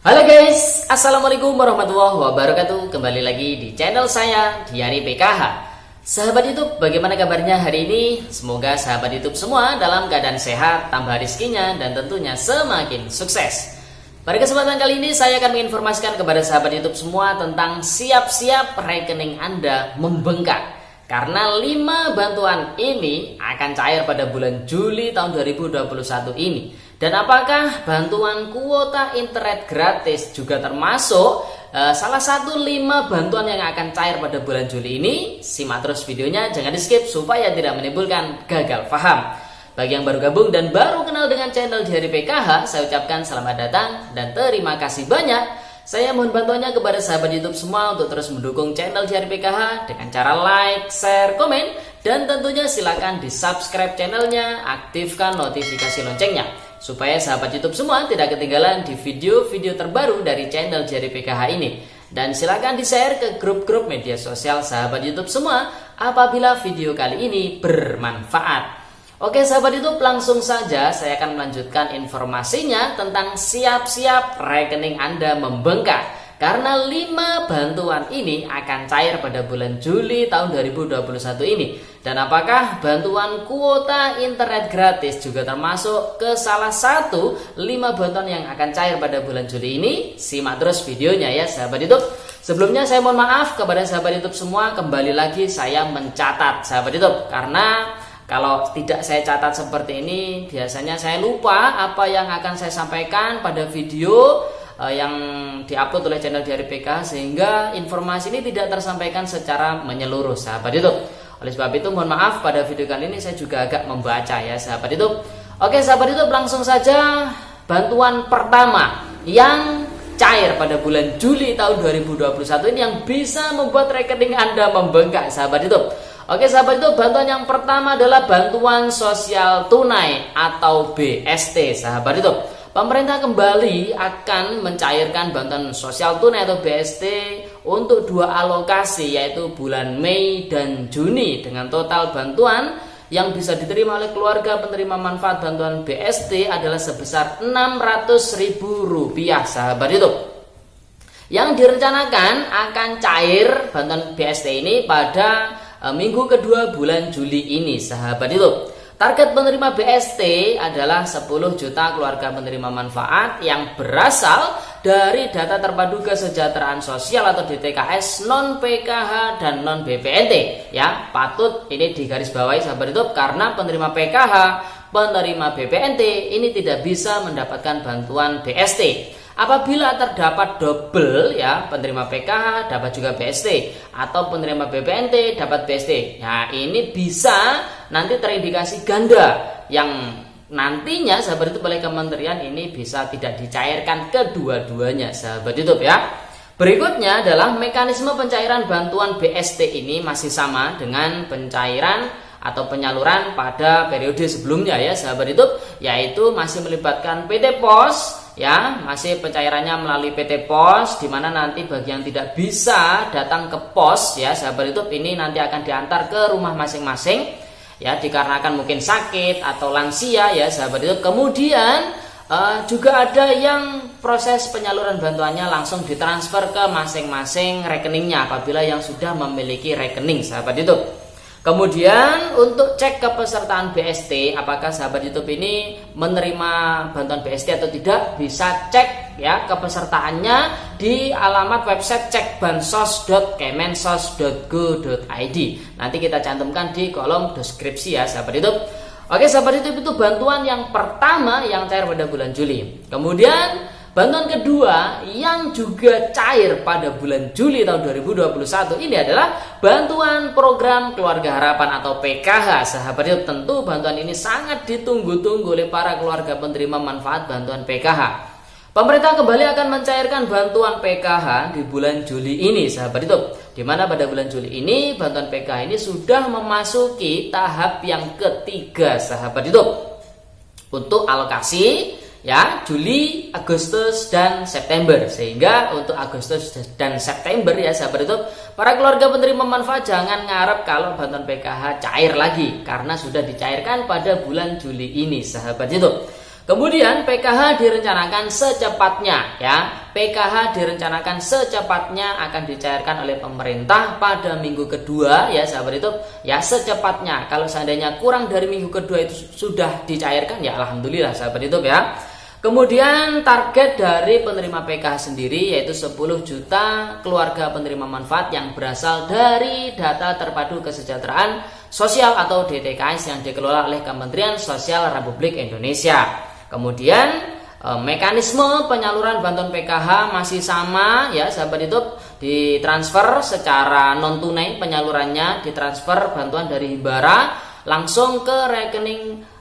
Halo guys, Assalamualaikum warahmatullahi wabarakatuh. Kembali lagi di channel saya, Diari PKH. Sahabat YouTube, bagaimana kabarnya hari ini? Semoga sahabat YouTube semua dalam keadaan sehat, tambah rezekinya, dan tentunya semakin sukses. Pada kesempatan kali ini saya akan menginformasikan kepada sahabat YouTube semua tentang siap-siap rekening Anda membengkak. Karena 5 bantuan ini akan cair pada bulan Juli tahun 2021 ini. Dan apakah bantuan kuota internet gratis juga termasuk salah satu 5 bantuan yang akan cair pada bulan Juli ini? Simak terus videonya, jangan di skip supaya tidak menimbulkan gagal paham. Bagi yang baru gabung dan baru kenal dengan channel Diari PKH, saya ucapkan selamat datang dan terima kasih banyak. Saya mohon bantuannya kepada sahabat YouTube semua untuk terus mendukung channel Diari PKH dengan cara like, share, komen, dan tentunya silakan di subscribe channelnya, aktifkan notifikasi loncengnya supaya sahabat YouTube semua tidak ketinggalan di video-video terbaru dari channel Diari PKH ini. Dan silakan di share ke grup-grup media sosial sahabat YouTube semua apabila video kali ini bermanfaat. Oke sahabat YouTube, langsung saja saya akan melanjutkan informasinya tentang siap-siap rekening Anda membengkak. Karena 5 bantuan ini akan cair pada bulan Juli tahun 2021 ini. Dan apakah bantuan kuota internet gratis juga termasuk ke salah satu 5 bantuan yang akan cair pada bulan Juli ini? Simak terus videonya ya sahabat YouTube. Sebelumnya saya mohon maaf kepada sahabat YouTube semua, kembali lagi saya mencatat sahabat YouTube. Karena kalau tidak saya catat seperti ini, biasanya saya lupa apa yang akan saya sampaikan pada video yang diupload oleh channel Diari PKH, sehingga informasi ini tidak tersampaikan secara menyeluruh sahabat YouTube. Oleh sebab itu mohon maaf, pada video kali ini saya juga agak membaca ya sahabat YouTube. Oke sahabat YouTube, langsung saja bantuan pertama yang cair pada bulan Juli tahun 2021 ini yang bisa membuat rekening Anda membengkak sahabat YouTube. Oke sahabat itu, bantuan yang pertama adalah bantuan sosial tunai atau BST sahabat itu. Pemerintah kembali akan mencairkan bantuan sosial tunai atau BST untuk 2 alokasi, yaitu bulan Mei dan Juni, dengan total bantuan yang bisa diterima oleh keluarga penerima manfaat bantuan BST adalah sebesar Rp600.000 sahabat itu. Yang direncanakan akan cair bantuan BST ini pada minggu kedua bulan Juli ini sahabat itu. Target penerima BST adalah 10 juta keluarga penerima manfaat yang berasal dari data terpadu kesejahteraan sosial atau DTKS non PKH dan non BPNT ya. Patut ini digarisbawahi sahabat itu, karena penerima PKH, penerima BPNT ini tidak bisa mendapatkan bantuan BST. Apabila terdapat double ya, penerima PKH dapat juga BST atau penerima BPNT dapat BST. Nah, ini bisa nanti terindikasi ganda yang nantinya sahabat YouTube oleh kementerian ini bisa tidak dicairkan kedua-duanya sahabat YouTube ya. Berikutnya adalah mekanisme pencairan bantuan BST ini masih sama dengan pencairan atau penyaluran pada periode sebelumnya ya sahabat YouTube, yaitu masih melibatkan PT Pos ya, masih pencairannya melalui PT Pos, di mana nanti bagi yang tidak bisa datang ke pos ya sahabat YouTube, ini nanti akan diantar ke rumah masing-masing ya, dikarenakan mungkin sakit atau lansia ya sahabat YouTube. Kemudian juga ada yang proses penyaluran bantuannya langsung ditransfer ke masing-masing rekeningnya apabila yang sudah memiliki rekening sahabat YouTube. Kemudian untuk cek kepesertaan BST, apakah sahabat YouTube ini menerima bantuan BST atau tidak, bisa cek ya kepesertaannya di alamat website cekbansos.kemensos.go.id. Nanti kita cantumkan di kolom deskripsi ya sahabat YouTube. Oke sahabat YouTube, itu bantuan yang pertama yang cair pada bulan Juli. Kemudian bantuan kedua yang juga cair pada bulan Juli tahun 2021 ini adalah bantuan program Keluarga Harapan atau PKH sahabat YouTube. Tentu bantuan ini sangat ditunggu-tunggu oleh para keluarga penerima manfaat bantuan PKH. Pemerintah kembali akan mencairkan bantuan PKH di bulan Juli ini sahabat YouTube, di mana pada bulan Juli ini bantuan PKH ini sudah memasuki tahap yang ketiga sahabat YouTube untuk alokasi ya Juli, Agustus, dan September. Sehingga untuk Agustus dan September ya sahabat YouTube, para keluarga penerima manfaat jangan ngarep kalau bantuan PKH cair lagi, karena sudah dicairkan pada bulan Juli ini sahabat YouTube. Kemudian PKH direncanakan secepatnya ya PKH direncanakan secepatnya akan dicairkan oleh pemerintah pada minggu kedua ya sahabat YouTube. Ya secepatnya, kalau seandainya kurang dari minggu kedua itu sudah dicairkan ya alhamdulillah sahabat YouTube ya. Kemudian target dari penerima PKH sendiri yaitu 10 juta keluarga penerima manfaat yang berasal dari data terpadu kesejahteraan sosial atau DTKS yang dikelola oleh Kementerian Sosial Republik Indonesia. Kemudian mekanisme penyaluran bantuan PKH masih sama ya sahabat YouTube, ditransfer secara non tunai penyalurannya, ditransfer bantuan dari Himbara langsung ke rekening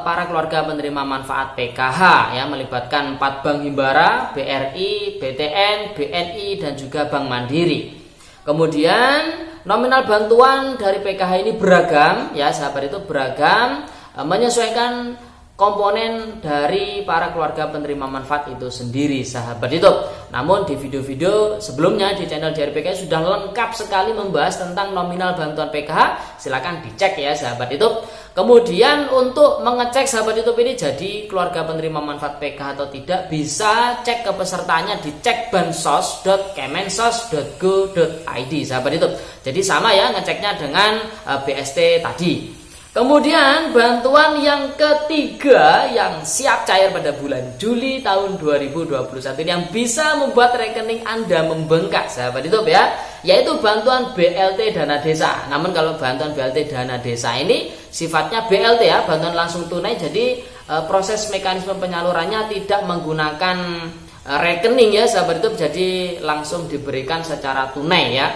para keluarga penerima manfaat PKH ya, melibatkan 4 bank Himbara, BRI, BTN, BNI dan juga Bank Mandiri. Kemudian nominal bantuan dari PKH ini beragam ya sahabat itu, beragam menyesuaikan komponen dari para keluarga penerima manfaat itu sendiri sahabat YouTube. Namun di video-video sebelumnya di channel Diari PKH sudah lengkap sekali membahas tentang nominal bantuan PKH, silahkan dicek ya sahabat YouTube. Kemudian untuk mengecek sahabat YouTube ini jadi keluarga penerima manfaat PKH atau tidak, bisa cek ke pesertanya di cek bansos.kemensos.go.id sahabat YouTube. Jadi sama ya ngeceknya dengan BST tadi. Kemudian bantuan yang ketiga yang siap cair pada bulan Juli tahun 2021 ini yang bisa membuat rekening Anda membengkak sahabat YouTube ya, yaitu bantuan BLT Dana Desa. Namun kalau bantuan BLT Dana Desa ini sifatnya BLT ya, bantuan langsung tunai, jadi proses mekanisme penyalurannya tidak menggunakan rekening ya sahabat YouTube, jadi langsung diberikan secara tunai ya.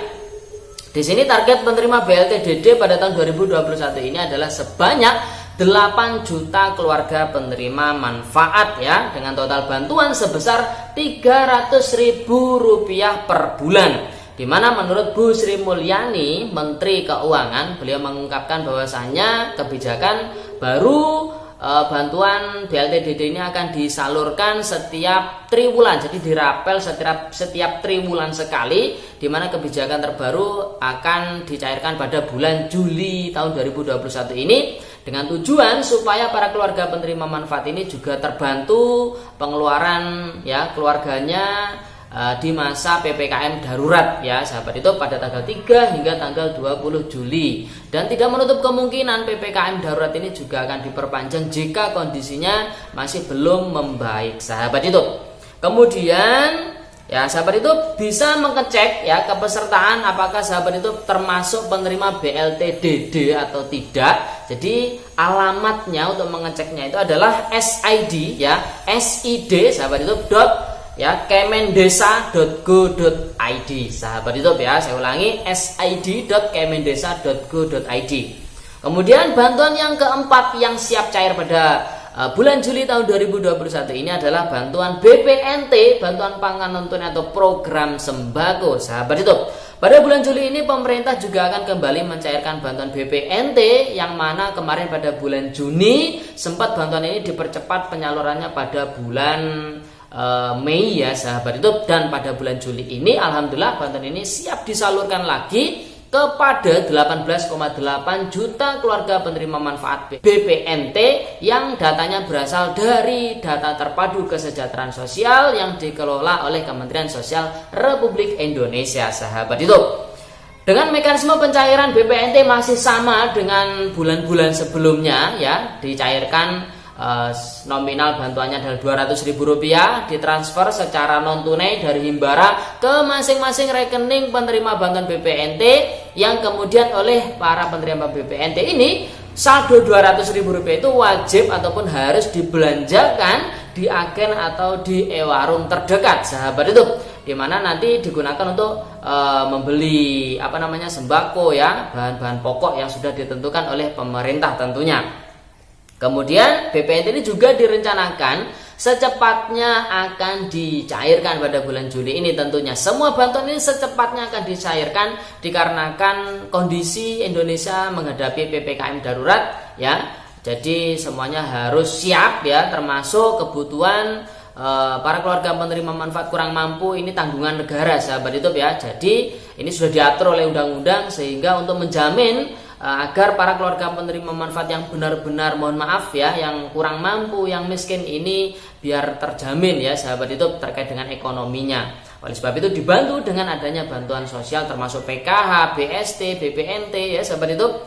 Di sini target penerima BLT DD pada tahun 2021 ini adalah sebanyak 8 juta keluarga penerima manfaat ya, dengan total bantuan sebesar Rp300.000 per bulan. Di mana menurut Bu Sri Mulyani, Menteri Keuangan, beliau mengungkapkan bahwasannya kebijakan baru bantuan BLT DD ini akan disalurkan setiap triwulan, jadi dirapel setiap triwulan sekali, di mana kebijakan terbaru akan dicairkan pada bulan Juli tahun 2021 ini, dengan tujuan supaya para keluarga penerima manfaat ini juga terbantu pengeluaran ya keluarganya di masa PPKM darurat ya sahabat itu, pada tanggal 3 hingga tanggal 20 Juli, dan tidak menutup kemungkinan PPKM darurat ini juga akan diperpanjang jika kondisinya masih belum membaik sahabat itu. Kemudian ya sahabat itu bisa mengecek ya kepesertaan apakah sahabat itu termasuk penerima BLT DD atau tidak. Jadi alamatnya untuk mengeceknya itu adalah SID ya, SID sahabat itu ya kemendesa.go.id sahabat YouTube ya, saya ulangi sid.kemendesa.go.id. Kemudian bantuan yang keempat yang siap cair pada bulan Juli tahun 2021 ini adalah bantuan BPNT, bantuan pangan non tunai atau program sembako sahabat YouTube. Pada bulan Juli ini pemerintah juga akan kembali mencairkan bantuan BPNT, yang mana kemarin pada bulan Juni sempat bantuan ini dipercepat penyalurannya pada bulan Mei ya sahabat YouTube, dan pada bulan Juli ini alhamdulillah bantuan ini siap disalurkan lagi kepada 18,8 juta keluarga penerima manfaat BPNT yang datanya berasal dari data terpadu kesejahteraan sosial yang dikelola oleh Kementerian Sosial Republik Indonesia sahabat YouTube. Dengan mekanisme pencairan BPNT masih sama dengan bulan-bulan sebelumnya ya, dicairkan nominal bantuannya adalah Rp200.000, ditransfer secara non tunai dari Himbara ke masing-masing rekening penerima bantuan BPNT, yang kemudian oleh para penerima BPNT ini saldo Rp200.000 itu wajib ataupun harus dibelanjakan di agen atau di e-warung terdekat sahabat itu, di mana nanti digunakan untuk membeli sembako ya, bahan-bahan pokok yang sudah ditentukan oleh pemerintah tentunya. Kemudian BPNT ini juga direncanakan secepatnya akan dicairkan pada bulan Juli ini tentunya. Semua bantuan ini secepatnya akan dicairkan dikarenakan kondisi Indonesia menghadapi PPKM darurat ya. Jadi semuanya harus siap ya, termasuk kebutuhan para keluarga penerima manfaat kurang mampu, ini tanggungan negara sahabat YouTube ya. Jadi ini sudah diatur oleh undang-undang, sehingga untuk menjamin agar para keluarga penerima manfaat yang benar-benar, mohon maaf ya, yang kurang mampu, yang miskin ini biar terjamin ya sahabat YouTube terkait dengan ekonominya. Oleh sebab itu dibantu dengan adanya bantuan sosial termasuk PKH, BST, BPNT ya sahabat YouTube.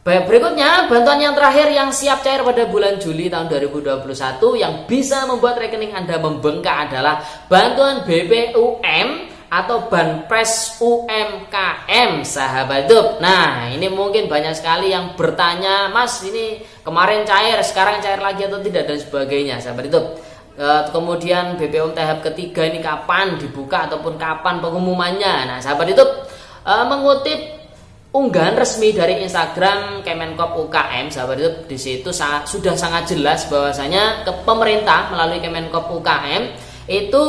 Berikutnya bantuan yang terakhir yang siap cair pada bulan Juli tahun 2021 yang bisa membuat rekening Anda membengkak adalah bantuan BPUM atau Banpres UMKM sahabat YouTube. Nah ini mungkin banyak sekali yang bertanya, Mas ini kemarin cair, sekarang cair lagi atau tidak dan sebagainya sahabat YouTube. Kemudian BPUM tahap ketiga ini kapan dibuka ataupun kapan pengumumannya. Nah sahabat YouTube mengutip unggahan resmi dari Instagram Kemenkop UKM sahabat YouTube, di situ sudah sangat jelas bahwasanya pemerintah melalui Kemenkop UKM itu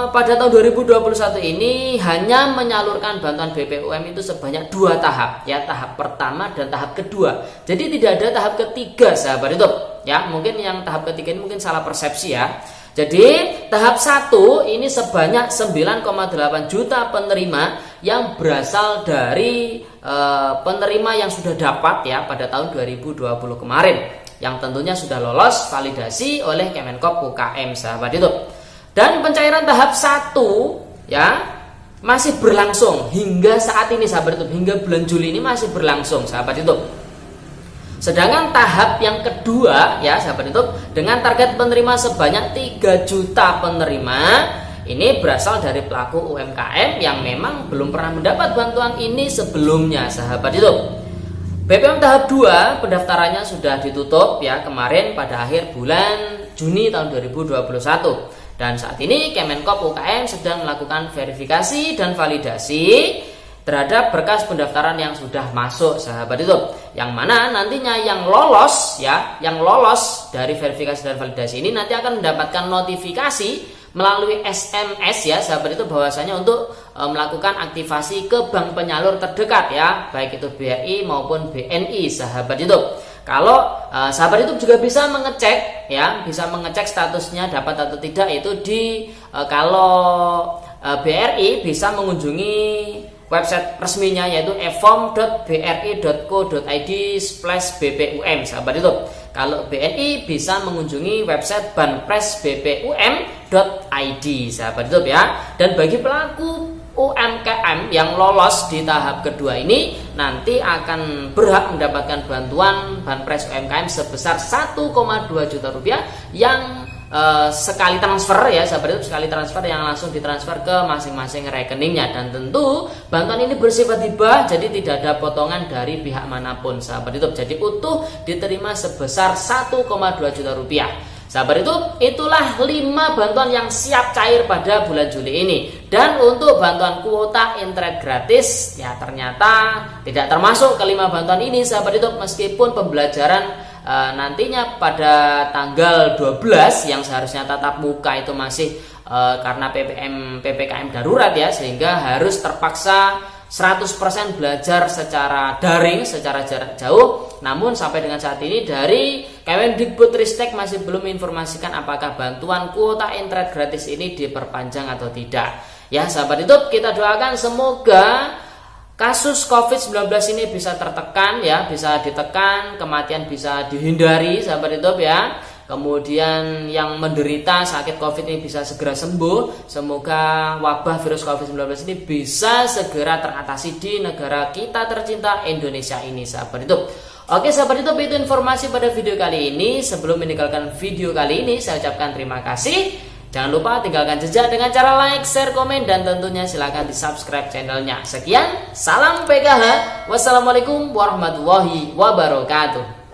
pada tahun 2021 ini hanya menyalurkan bantuan BPUM itu sebanyak 2 tahap ya, tahap pertama dan tahap kedua. Jadi tidak ada tahap ketiga sahabat YouTube ya. Mungkin yang tahap ketiga ini mungkin salah persepsi ya. Jadi tahap 1 ini sebanyak 9,8 juta penerima yang berasal dari penerima yang sudah dapat ya pada tahun 2020 kemarin, yang tentunya sudah lolos validasi oleh Kemenkop UKM sahabat YouTube. Dan pencairan tahap 1 ya masih berlangsung hingga saat ini sahabat YouTube, hingga bulan Juli ini masih berlangsung sahabat YouTube. Sedangkan tahap yang kedua ya sahabat YouTube dengan target penerima sebanyak 3 juta penerima ini berasal dari pelaku UMKM yang memang belum pernah mendapat bantuan ini sebelumnya sahabat YouTube. BPUM tahap 2 pendaftarannya sudah ditutup ya kemarin pada akhir bulan Juni tahun 2021. Dan saat ini Kemenkop UKM sedang melakukan verifikasi dan validasi terhadap berkas pendaftaran yang sudah masuk sahabat YouTube, yang mana nantinya yang lolos ya, yang lolos dari verifikasi dan validasi ini nanti akan mendapatkan notifikasi melalui SMS ya sahabat itu bahwasanya untuk melakukan aktivasi ke bank penyalur terdekat ya, baik itu BRI maupun BNI sahabat YouTube. Kalau sahabat YouTube juga bisa mengecek ya, bisa mengecek statusnya dapat atau tidak itu di kalau BRI bisa mengunjungi website resminya yaitu efom.bri.co.id/bpum sahabat YouTube. Kalau BNI bisa mengunjungi website banpresbpum.id sahabat YouTube ya. Dan bagi pelaku UMKM yang lolos di tahap kedua ini nanti akan berhak mendapatkan bantuan Banpres UMKM sebesar 1,2 juta rupiah yang sekali transfer ya sahabat YouTube, sekali transfer yang langsung ditransfer ke masing-masing rekeningnya. Dan tentu bantuan ini bersifat hibah, jadi tidak ada potongan dari pihak manapun sahabat YouTube, jadi utuh diterima sebesar 1,2 juta rupiah. Sahabat YouTube, itulah 5 bantuan yang siap cair pada bulan Juli ini. Dan untuk bantuan kuota internet gratis ya ternyata tidak termasuk ke 5 bantuan ini sahabat YouTube, meskipun pembelajaran nantinya pada tanggal 12 yang seharusnya tatap muka itu masih karena PPKM darurat ya, sehingga harus terpaksa 100% belajar secara daring, secara jarak jauh. Namun sampai dengan saat ini dari Kemendikbudristek masih belum menginformasikan apakah bantuan kuota internet gratis ini diperpanjang atau tidak. Ya sahabat YouTube, kita doakan semoga kasus COVID-19 ini bisa tertekan ya, bisa ditekan, kematian bisa dihindari sahabat YouTube ya. Kemudian yang menderita sakit COVID ini bisa segera sembuh. Semoga wabah virus COVID-19 ini bisa segera teratasi di negara kita tercinta Indonesia ini sahabat YouTube. Oke sahabat YouTube, itu informasi pada video kali ini. Sebelum meninggalkan video kali ini, saya ucapkan terima kasih. Jangan lupa tinggalkan jejak dengan cara like, share, komen, dan tentunya silahkan di subscribe channelnya. Sekian, salam PKH. Wassalamualaikum warahmatullahi wabarakatuh.